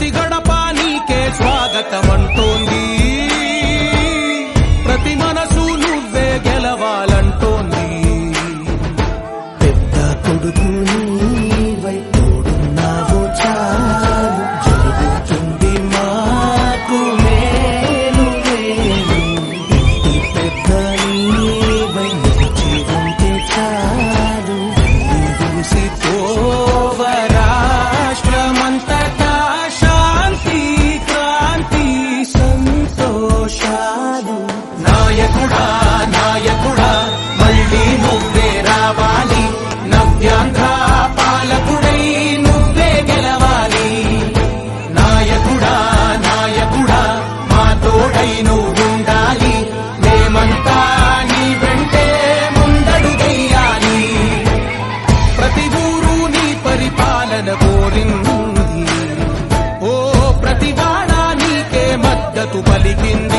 ప్రతి గడప నీకే స్వాగతమంటోంది, ప్రతి మనసు నువ్వే గెలవాలంటోంది. పెద్ద కొడుకు నీవై తోడున్నావో చాలు, జరుగుతుంది మాకు మేలు మేలు. ఇంటి పెద్ద నీవై నిలిచి ఉంటే చాలు, ఊసిపోవ రాష్ట్రమంతటా శాంతి క్రాంతి సంతోషాలు. నాయకుడా నాయకుడా మళ్ళీ నువ్వే రావాలి, నవ్యాంధ్ర పాలకుడై నువ్వే గెలవాలి. నాయకుడా నాయకుడా మా తోడై నువ్వుండాలి, మేమంతా నీ వెంటే ముందడుగెయ్యాలి. ప్రతి ఊరు నీ పరిపాలన కోరింది, ఓ ప్రతి వాడ నీకే మద్దతు పలికింది.